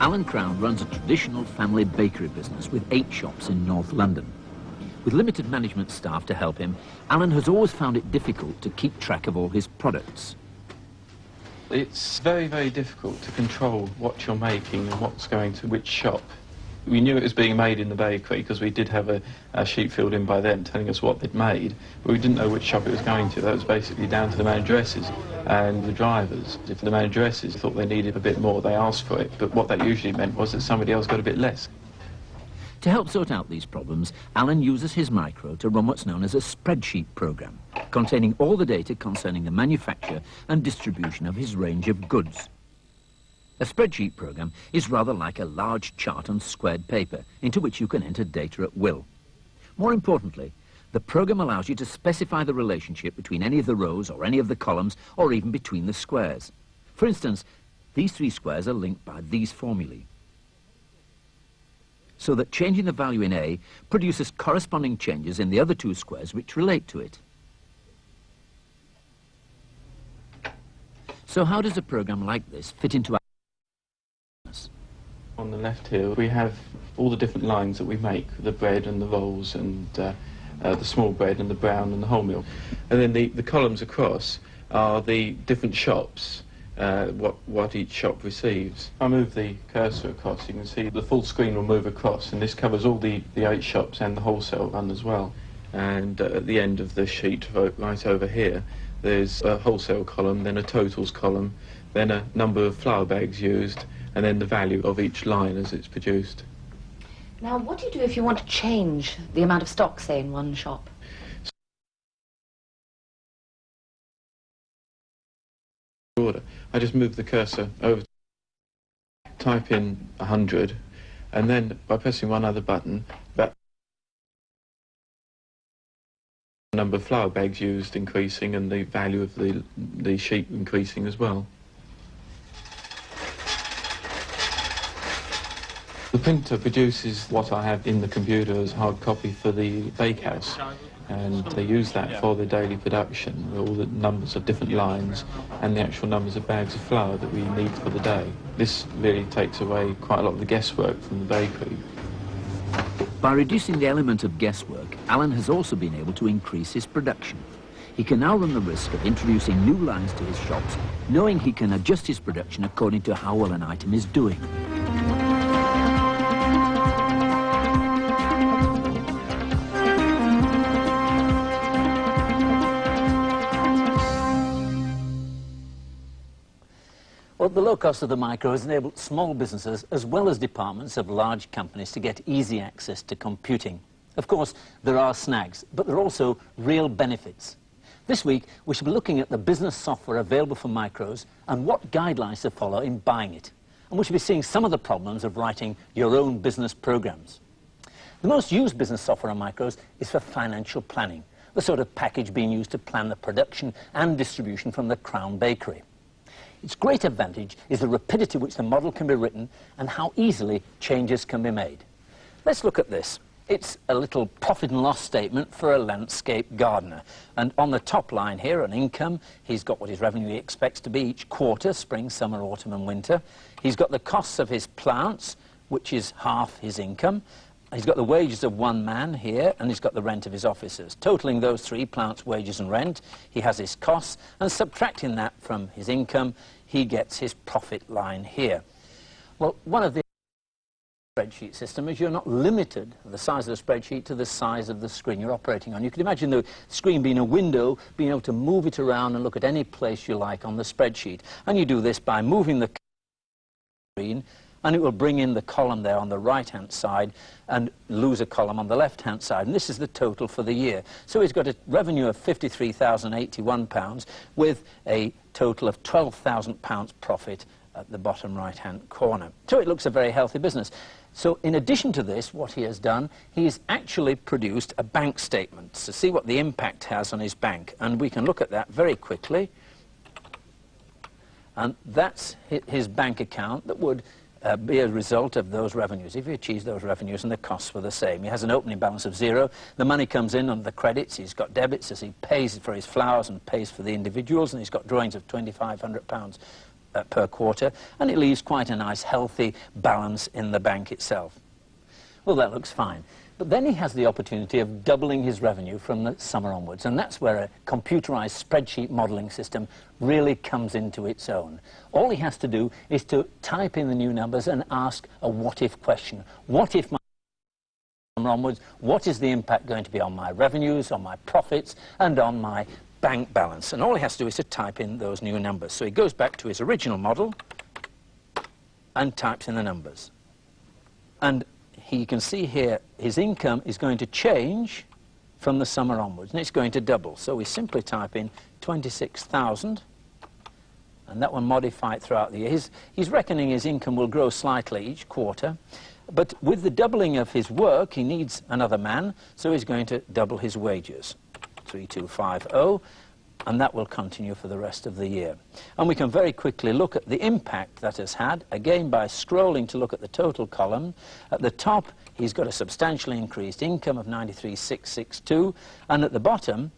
Alan Crown runs a traditional family bakery business with 8 shops in North London. With limited management staff to help him, Alan has always found it difficult to keep track of all his products. It's very, very difficult to control what you're making and what's going to which shop. We knew it was being made in the bakery because we did have a sheet filled in by them telling us what they'd made, but we didn't know which shop it was going to. That was basically down to the manageresses and the drivers. If the manageresses thought they needed a bit more, they asked for it, but what that usually meant was that somebody else got a bit less. To help sort out these problems, Alan uses his micro to run what's known as a spreadsheet program, containing all the data concerning the manufacture and distribution of his range of goods. A spreadsheet program is rather like a large chart on squared paper into which you can enter data at will. More importantly, the program allows you to specify the relationship between any of the rows or any of the columns or even between the squares. For instance, these 3 squares are linked by these formulae, so that changing the value in A produces corresponding changes in the other 2 squares which relate to it. So how does a program like this fit into our business? On the left here we have all the different lines that we make, the bread and the rolls and the small bread and the brown and the wholemeal. And then the columns across are the different shops, what each shop receives. If I move the cursor across, you can see the full screen will move across, and this covers all the 8 shops and the wholesale run as well. And at the end of the sheet, right over here, there's a wholesale column, then a totals column, then a number of flour bags used, and then the value of each line as it's produced. Now, what do you do if you want to change the amount of stock, say, in one shop? Order. I just move the cursor over, type in 100, and then by pressing one other button, that number of flour bags used increasing and the value of the sheet increasing as well. The printer produces what I have in the computer as hard copy for the bakehouse, and they use that for the daily production, all the numbers of different lines and the actual numbers of bags of flour that we need for the day. This really takes away quite a lot of the guesswork from the bakery. By reducing the element of guesswork, Alan has also been able to increase his production. He can now run the risk of introducing new lines to his shops, knowing he can adjust his production according to how well an item is doing. Well, the low cost of the micro has enabled small businesses as well as departments of large companies to get easy access to computing. Of course, there are snags, but there are also real benefits. This week, we shall be looking at the business software available for micros and what guidelines to follow in buying it. And we shall be seeing some of the problems of writing your own business programs. The most used business software on micros is for financial planning, the sort of package being used to plan the production and distribution from the Crown Bakery. Its great advantage is the rapidity with which the model can be written and how easily changes can be made. Let's look at this. It's a little profit and loss statement for a landscape gardener. And on the top line here, an income, he's got what his revenue he expects to be each quarter, spring, summer, autumn and winter. He's got the costs of his plants, which is half his income. He's got the wages of one man here, and he's got the rent of his officers. Totaling those 3, plants, wages and rent, he has his costs, and subtracting that from his income, he gets his profit line here. Well, one of the spreadsheet system is you're not limited, the size of the spreadsheet, to the size of the screen you're operating on. You can imagine the screen being a window, being able to move it around and look at any place you like on the spreadsheet. And you do this by moving the screen, and it will bring in the column there on the right-hand side and lose a column on the left-hand side. And this is the total for the year. So he's got a revenue of £53,081 with a total of £12,000 profit at the bottom right-hand corner. So it looks a very healthy business. So in addition to this, what he has done, he's actually produced a bank statement to see what the impact has on his bank. And we can look at that very quickly. And that's his bank account that would be a result of those revenues, if he achieves those revenues and the costs were the same. He has an opening balance of 0. The money comes in on the credits. He's got debits as he pays for his flowers and pays for the individuals, and he's got drawings of £2,500 per quarter, and it leaves quite a nice healthy balance in the bank itself. Well, that looks fine. But then he has the opportunity of doubling his revenue from the summer onwards, and that's where a computerized spreadsheet modeling system really comes into its own. All he has to do is to type in the new numbers and ask a what-if question. What if my summer onwards, what is the impact going to be on my revenues, on my profits, and on my bank balance? And all he has to do is to type in those new numbers. So he goes back to his original model and types in the numbers. And you can see here his income is going to change from the summer onwards, and it's going to double. So we simply type in 26,000, and that will modify it throughout the year. He's reckoning his income will grow slightly each quarter, but with the doubling of his work, he needs another man, so he's going to double his wages. 3250, and that will continue for the rest of the year. And we can very quickly look at the impact that has had, again by scrolling to look at the total column. At the top, he's got a substantially increased income of 93,662, and at the bottom,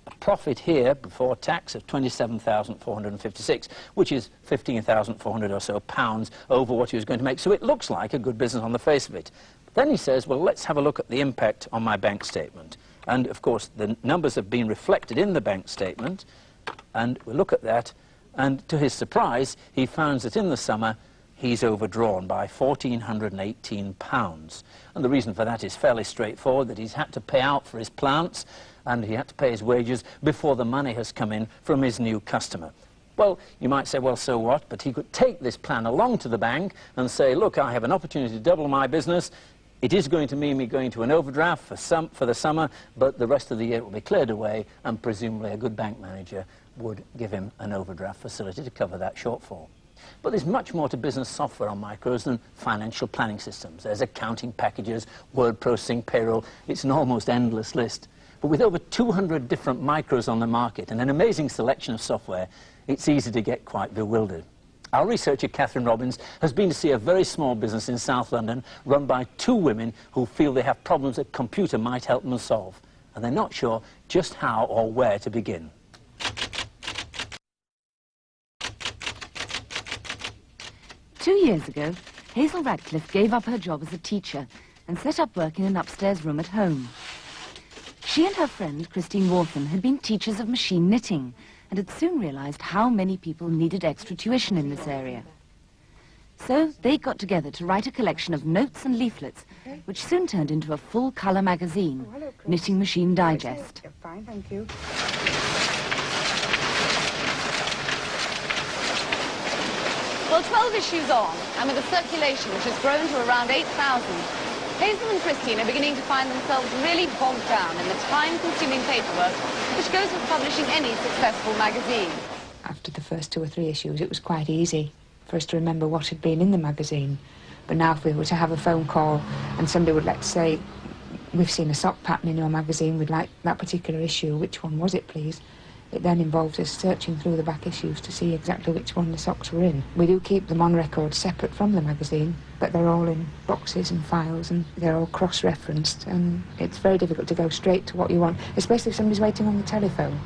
a profit here before tax of 27,456, which is 15,400 or so pounds over what he was going to make. So it looks like a good business on the face of it. Then he says, well, let's have a look at the impact on my bank statement. And, of course, the numbers have been reflected in the bank statement, and we look at that, and to his surprise, he finds that in the summer, he's overdrawn by £1,418. And the reason for that is fairly straightforward, that he's had to pay out for his plants, and he had to pay his wages before the money has come in from his new customer. Well, you might say, well, so what? But he could take this plan along to the bank and say, look, I have an opportunity to double my business. It is going to mean me going to an overdraft for the summer, but the rest of the year it will be cleared away, and presumably a good bank manager would give him an overdraft facility to cover that shortfall. But there's much more to business software on micros than financial planning systems. There's accounting packages, word processing, payroll. It's an almost endless list. But with over 200 different micros on the market and an amazing selection of software, it's easy to get quite bewildered. Our researcher, Catherine Robbins, has been to see a very small business in South London run by two women who feel they have problems a computer might help them solve, and they're not sure just how or where to begin. Two years ago, Hazel Radcliffe gave up her job as a teacher and set up work in an upstairs room at home. She and her friend, Christine Wartham, had been teachers of machine knitting and had soon realized how many people needed extra tuition in this area. So they got together to write a collection of notes and leaflets, which soon turned into a full-colour magazine, Knitting Machine Digest. Fine, thank you. Well, 12 issues on, and with a circulation which has grown to around 8,000, Hazel and Christine are beginning to find themselves really bogged down in the time-consuming paperwork which goes with publishing any successful magazine. After the first 2 or 3 issues, it was quite easy for us to remember what had been in the magazine. But now if we were to have a phone call and somebody would like to say, we've seen a sock pattern in your magazine, we'd like that particular issue, which one was it, please? It then involves us searching through the back issues to see exactly which one the socks were in. We do keep them on record separate from the magazine, but they're all in boxes and files, and they're all cross-referenced, and it's very difficult to go straight to what you want, especially if somebody's waiting on the telephone.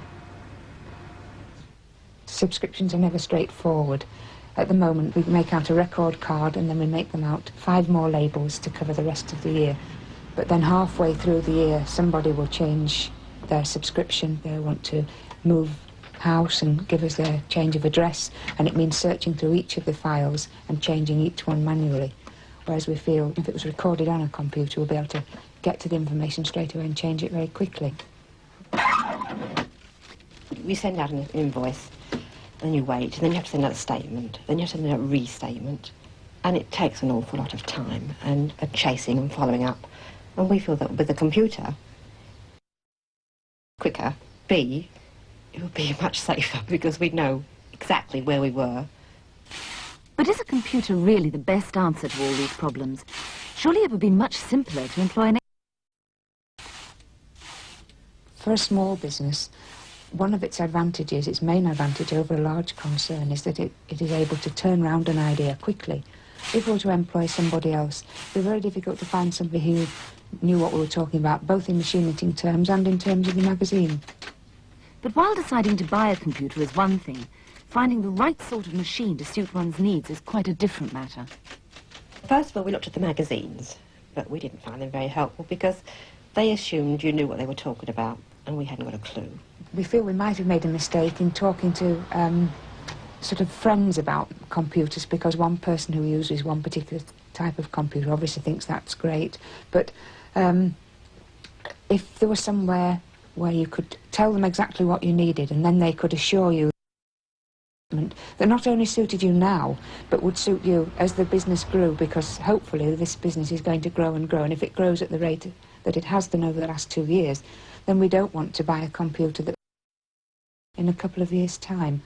Subscriptions are never straightforward. At the moment, we make out a record card, and then we make them out 5 more labels to cover the rest of the year. But then halfway through the year, somebody will change their subscription. They want to move house and give us their change of address, and it means searching through each of the files and changing each one manually. Whereas we feel if it was recorded on a computer, we'll be able to get to the information straight away and change it very quickly. We send out an invoice, then you wait, then you have to send out a statement, then you have to send out a restatement, and it takes an awful lot of time and chasing and following up. And we feel that with the computer, quicker, B, it would be much safer because we'd know exactly where we were. But is a computer really the best answer to all these problems? Surely it would be much simpler to employ an... For a small business, one of its advantages, its main advantage over a large concern, is that it is able to turn around an idea quickly. If we were to employ somebody else, it would be very difficult to find somebody who knew what we were talking about, both in machine knitting terms and in terms of the magazine. But while deciding to buy a computer is one thing, finding the right sort of machine to suit one's needs is quite a different matter. First of all, we looked at the magazines, but we didn't find them very helpful because they assumed you knew what they were talking about, and we hadn't got a clue. We feel we might have made a mistake in talking to sort of friends about computers, because one person who uses one particular type of computer obviously thinks that's great, but if there was somewhere where you could tell them exactly what you needed and then they could assure you that not only suited you now but would suit you as the business grew, because hopefully this business is going to grow and grow, and if it grows at the rate that it has done over the last 2 years, then we don't want to buy a computer that in a couple of years' time.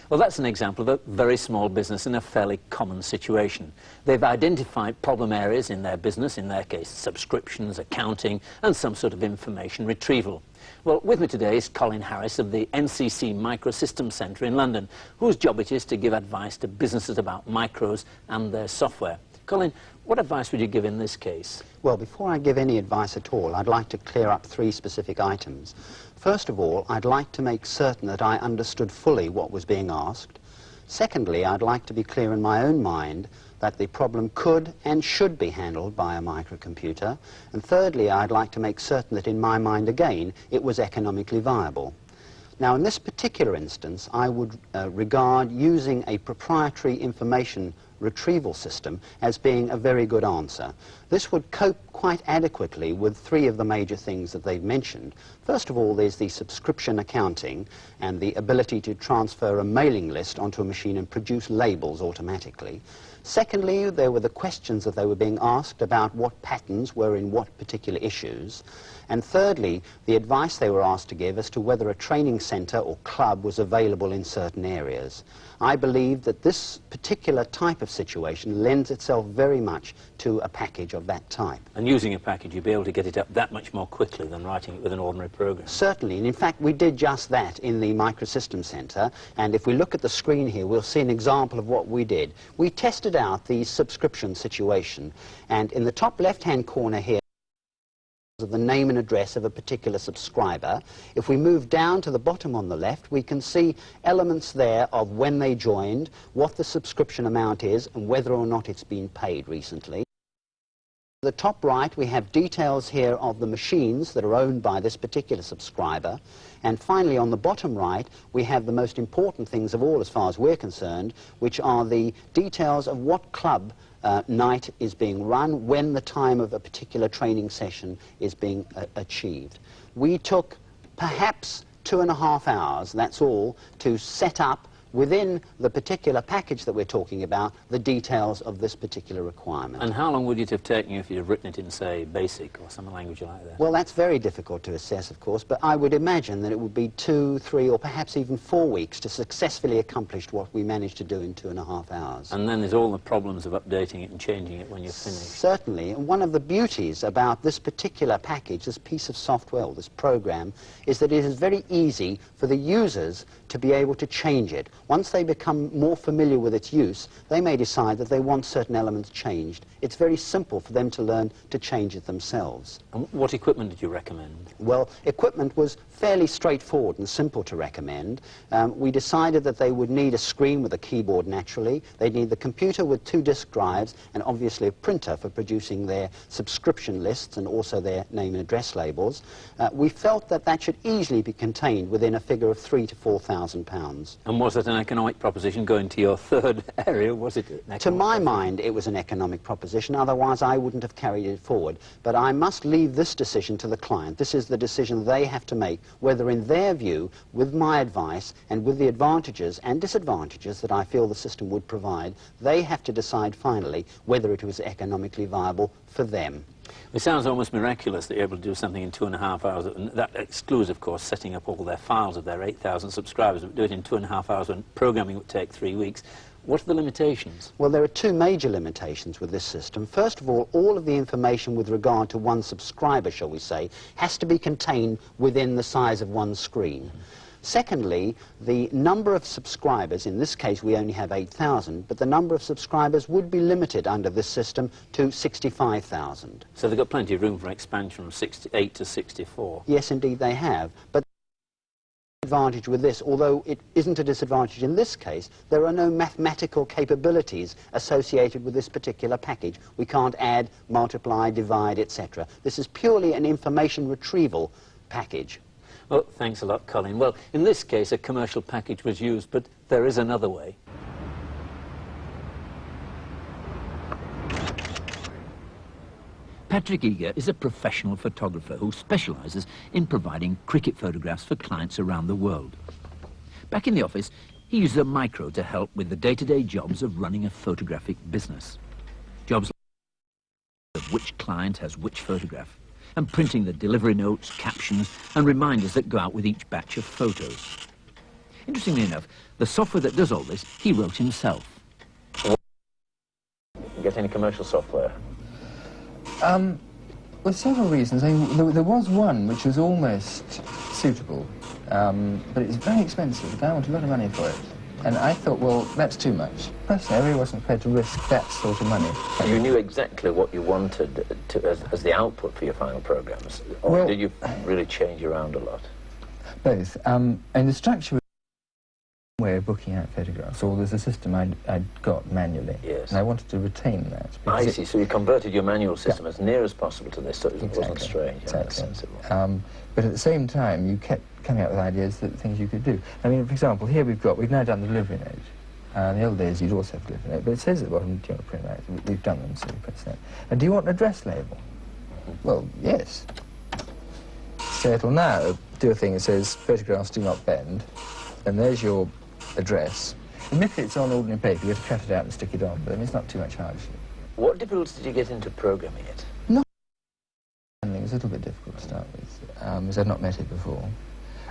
Well, that's an example of a very small business in a fairly common situation. They've identified problem areas in their business, in their case subscriptions, accounting and some sort of information retrieval. Well, with me today is Colin Harris of the NCC Microsystems Centre in London, whose job it is to give advice to businesses about micros and their software. Colin, what advice would you give in this case? Well, before I give any advice at all, I'd like to clear up 3 specific items. First of all, I'd like to make certain that I understood fully what was being asked. Secondly, I'd like to be clear in my own mind that the problem could and should be handled by a microcomputer. And thirdly, I'd like to make certain that in my mind again, it was economically viable. Now, in this particular instance, I would regard using a proprietary information retrieval system as being a very good answer. This would cope quite adequately with 3 of the major things that they've mentioned. First of all, there's the subscription accounting and the ability to transfer a mailing list onto a machine and produce labels automatically. Secondly, there were the questions that they were being asked about what patterns were in what particular issues. And thirdly, the advice they were asked to give as to whether a training centre or club was available in certain areas. I believe that this particular type of situation lends itself very much to a package of that type. And using a package, you'd be able to get it up that much more quickly than writing it with an ordinary program. Certainly, and in fact we did just that in the Microsystems Centre, and if we look at the screen here we'll see an example of what we did. We tested out the subscription situation, and in the top left-hand corner here of the name and address of a particular subscriber. If we move down to the bottom on the left, we can see elements there of when they joined, what the subscription amount is, and whether or not it's been paid recently. At the top right, we have details here of the machines that are owned by this particular subscriber. And finally, on the bottom right, we have the most important things of all as far as we're concerned, which are the details of what club night is being run, when the time of a particular training session is being achieved. We took perhaps 2.5 hours, that's all, to set up within the particular package that we're talking about the details of this particular requirement. And how long would it have taken you if you'd have written it in, say, BASIC or some language like that? Well, that's very difficult to assess, of course, but I would imagine that it would be 2, 3, or perhaps even 4 weeks to successfully accomplish what we managed to do in 2.5 hours. And then there's all the problems of updating it and changing it when you're finished. Certainly, and one of the beauties about this particular package, this piece of software, this program, is that it is very easy for the users to be able to change it. Once they become more familiar with its use, they may decide that they want certain elements changed. It's very simple for them to learn to change it themselves. And what equipment did you recommend? Well, equipment was fairly straightforward and simple to recommend. We decided that they would need a screen with a keyboard naturally. They'd need the computer with 2 disk drives and obviously a printer for producing their subscription lists and also their name and address labels. We felt that that should easily be contained within a figure of £3,000 to £4,000. And was it an economic proposition going to your third area? Was it an economic To my mind, it was an economic proposition, otherwise I wouldn't have carried it forward. But I must leave this decision to the client. This is the decision they have to make, whether in their view, with my advice and with the advantages and disadvantages that I feel the system would provide, they have to decide finally whether it was economically viable for them. It sounds almost miraculous that you're able to do something in 2.5 hours. And that excludes, of course, setting up all their files of their 8,000 subscribers, but do it in 2.5 hours when programming would take 3 weeks. What are the limitations? Well, there are 2 major limitations with this system. First of all of the information with regard to one subscriber, shall we say, has to be contained within the size of one screen. Secondly, the number of subscribers, in this case we only have 8,000, but the number of subscribers would be limited under this system to 65,000. So they've got plenty of room for expansion from 68 to 64. Yes, indeed they have. But advantage with this, although it isn't a disadvantage in this case, there are no mathematical capabilities associated with this particular package. We can't add, multiply, divide, etc. This is purely an information retrieval package. Well, thanks a lot, Colin. Well, in this case, a commercial package was used, but there is another way. Patrick Eager is a professional photographer who specialises in providing cricket photographs for clients around the world. Back in the office, he uses a micro to help with the day-to-day jobs of running a photographic business. Jobs like of which client has which photograph, and printing the delivery notes, captions, and reminders that go out with each batch of photos. Interestingly enough, the software that does all this, he wrote himself. Get any commercial software? Well, several reasons. I mean, there was one which was almost suitable, but it was very expensive. The guy wanted a lot of money for it. And I thought, well, that's too much. Personally, I really wasn't prepared to risk that sort of money. You knew exactly what you wanted as the output for your final programs? Or well, did you really change around a lot? Both. And the structure was a way of booking out photographs, or there's a system I'd got manually. Yes. And I wanted to retain that. I see. So you converted your manual system as near as possible to this, so it wasn't strange. Exactly. But at the same time, you kept coming up with ideas, things you could do. I mean, for example, here we've now done the delivery note. In the old days, you'd also have a delivery note, but it says at the bottom, do you want to print that? We've done them, so we print that. And do you want an address label? Well, yes. So it'll now do a thing that says, photographs do not bend, and there's your address. Admittedly, it's on ordinary paper, you have to cut it out and stick it on, but I mean, it's not too much hardship. What difficulties did you get into programming it? Not. It was a little bit difficult to start with, because I'd not met it before.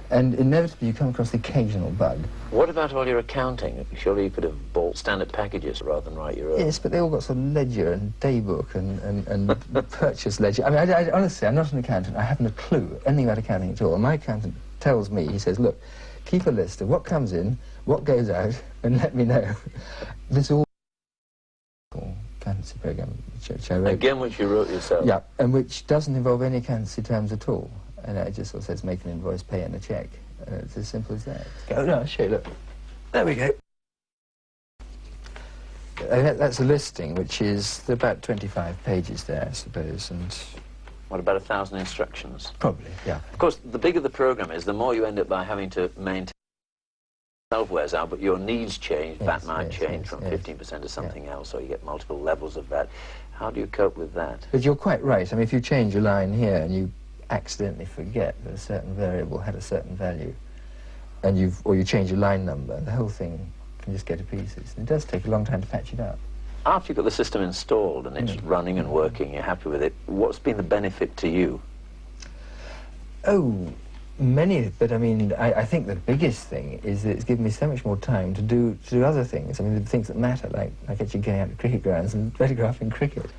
And inevitably, you come across the occasional bug. What about all your accounting? Surely you could have bought standard packages rather than write your own. Yes, but they all got sort of ledger and daybook and purchase ledger. I mean, honestly, I'm not an accountant. I haven't a clue anything about accounting at all. And my accountant tells me, he says, look, keep a list of what comes in, what goes out, and let me know. This all accountancy program, which I wrote. Again, which you wrote yourself? Yeah, and which doesn't involve any accountancy terms at all. And it just sort of says make an invoice, pay in a cheque. And it's as simple as that. Oh, no, I'll show you, look. There we go. That's a listing, which is about 25 pages there, I suppose, and... What, about 1,000 instructions? Probably, yeah. Of course, the bigger the program is, the more you end up by having to maintain itself wears out, but your needs change, yes, that might yes, change yes, from yes. 15% to something else, or you get multiple levels of that. How do you cope with that? But you're quite right. I mean, if you change a line here and you accidentally forget that a certain variable had a certain value, and you change a line number, the whole thing can just go to pieces. And it does take a long time to patch it up. After you've got the system installed and it's running and working, you're happy with it, what's been the benefit to you? Oh, many, but I mean, I think the biggest thing is that it's given me so much more time to do other things. I mean, the things that matter, like actually going out to cricket grounds and photographing cricket.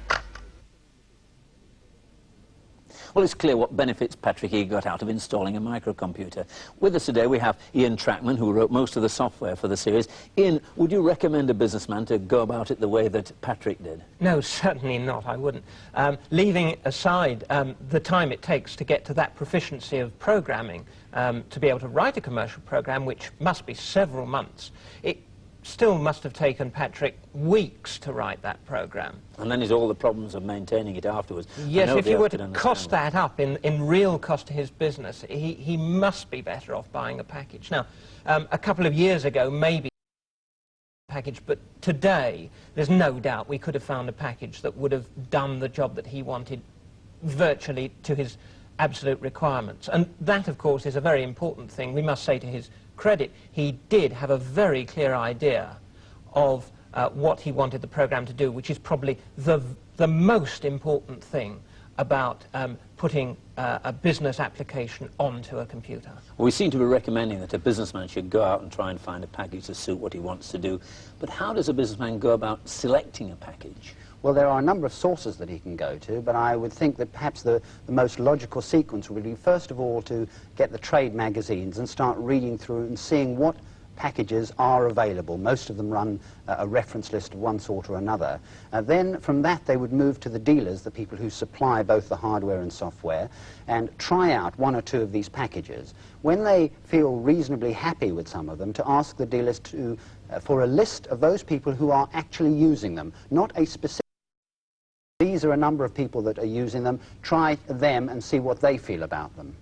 Well, it's clear what benefits Patrick Eager got out of installing a microcomputer. With us today we have Ian Trackman, who wrote most of the software for the series. Ian, would you recommend a businessman to go about it the way that Patrick did? No, certainly not, I wouldn't. Leaving aside the time it takes to get to that proficiency of programming, to be able to write a commercial program, which must be several months, it still must have taken Patrick weeks to write that program. And then there's all the problems of maintaining it afterwards. Yes, if you were to cost that up in real cost to his business, he must be better off buying a package. Now, a couple of years ago, maybe package, but today, there's no doubt we could have found a package that would have done the job that he wanted virtually to his absolute requirements. And that, of course, is a very important thing. We must say to his credit, he did have a very clear idea of what he wanted the program to do, which is probably the most important thing about putting a business application onto a computer. Well, we seem to be recommending that a businessman should go out and try and find a package to suit what he wants to do. But how does a businessman go about selecting a package? Well, there are a number of sources that he can go to, but I would think that perhaps the most logical sequence would be, first of all, to get the trade magazines and start reading through and seeing what packages are available. Most of them run a reference list of one sort or another. Then from that they would move to the dealers, the people who supply both the hardware and software, and try out one or two of these packages. When they feel reasonably happy with some of them, to ask the dealers to, for a list of those people who are actually using them, not a specific. These are a number of people that are using them. Try them and see what they feel about them.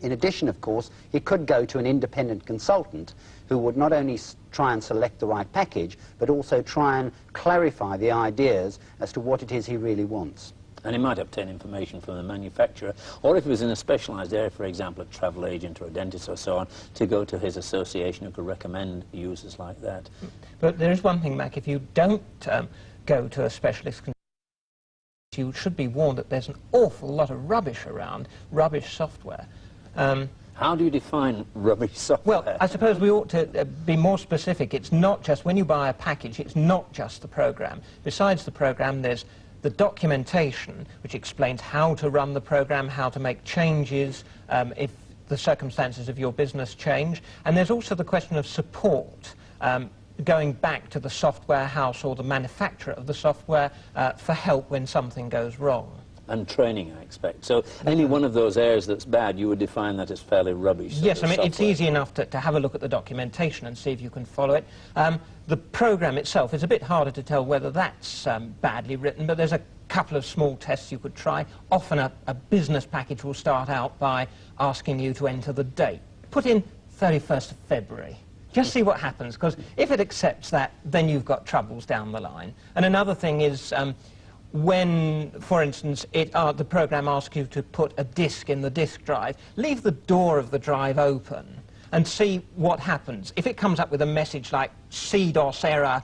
In addition, of course, he could go to an independent consultant who would not only try and select the right package, but also try and clarify the ideas as to what it is he really wants. And he might obtain information from the manufacturer, or if he was in a specialised area, for example, a travel agent or a dentist or so on, to go to his association who could recommend users like that. But there is one thing, Mac, if you don't go to a specialist, you should be warned that there's an awful lot of rubbish around, rubbish software. How do you define rubbish software? Well, I suppose we ought to be more specific. It's not just, when you buy a package, it's not just the program. Besides the program, there's the documentation, which explains how to run the program, how to make changes, if the circumstances of your business change. And there's also the question of support, going back to the software house or the manufacturer of the software for help when something goes wrong. And training, I expect. So any one of those areas that's bad, you would define that as fairly rubbish. Yes, I mean, it's easy enough to have a look at the documentation and see if you can follow it. The program itself is a bit harder to tell whether that's badly written, but there's a couple of small tests you could try. Often a business package will start out by asking you to enter the date. Put in 31st of February. Just see what happens, because if it accepts that, then you've got troubles down the line. And another thing is, when, for instance, the program asks you to put a disk in the disk drive, leave the door of the drive open and see what happens. If it comes up with a message like CDOS error,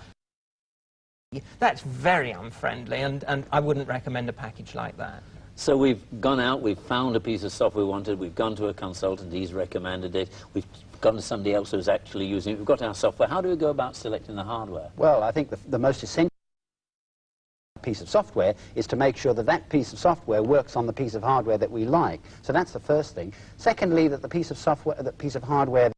that's very unfriendly, and I wouldn't recommend a package like that. So we've gone out, we've found a piece of software we wanted, we've gone to a consultant, he's recommended it, we've gone to somebody else who's actually using it, we've got our software. How do we go about selecting the hardware? Well, I think the most essential piece of software is to make sure that that piece of software works on the piece of hardware that we like. So that's the first thing. Secondly, that the piece of software, that piece of hardware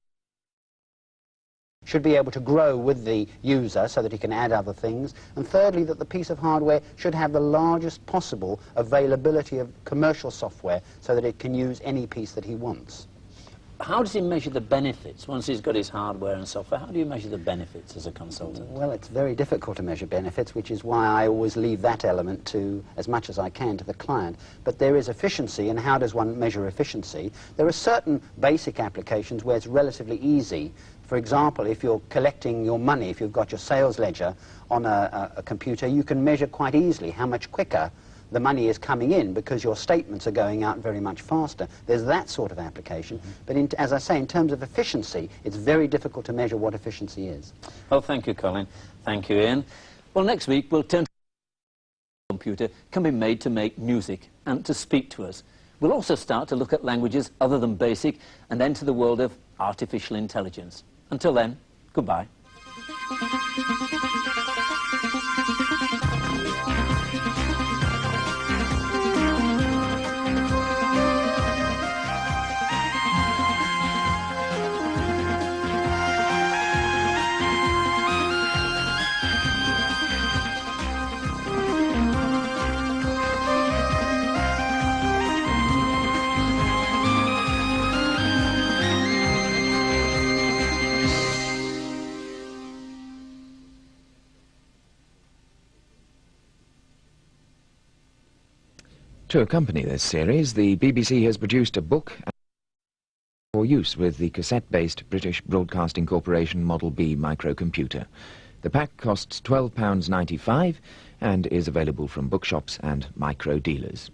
should be able to grow with the user so that he can add other things. And thirdly, that the piece of hardware should have the largest possible availability of commercial software so that it can use any piece that he wants. How does he measure the benefits once he's got his hardware and software? How do you measure the benefits as a consultant? Well, it's very difficult to measure benefits, which is why I always leave that element to, as much as I can, to the client. But there is efficiency, and how does one measure efficiency? There are certain basic applications where it's relatively easy. For example, if you're collecting your money, if you've got your sales ledger on a computer, you can measure quite easily how much quicker the money is coming in because your statements are going out very much faster. There's that sort of application. But as I say, in terms of efficiency, it's very difficult to measure what efficiency is. Well, thank you, Colin. Thank you, Ian. Well, next week we'll turn to a computer can be made to make music and to speak to us. We'll also start to look at languages other than BASIC and enter the world of artificial intelligence. Until then, goodbye. To accompany this series, the BBC has produced a book for use with the cassette-based British Broadcasting Corporation Model B microcomputer. The pack costs £12.95 and is available from bookshops and micro dealers.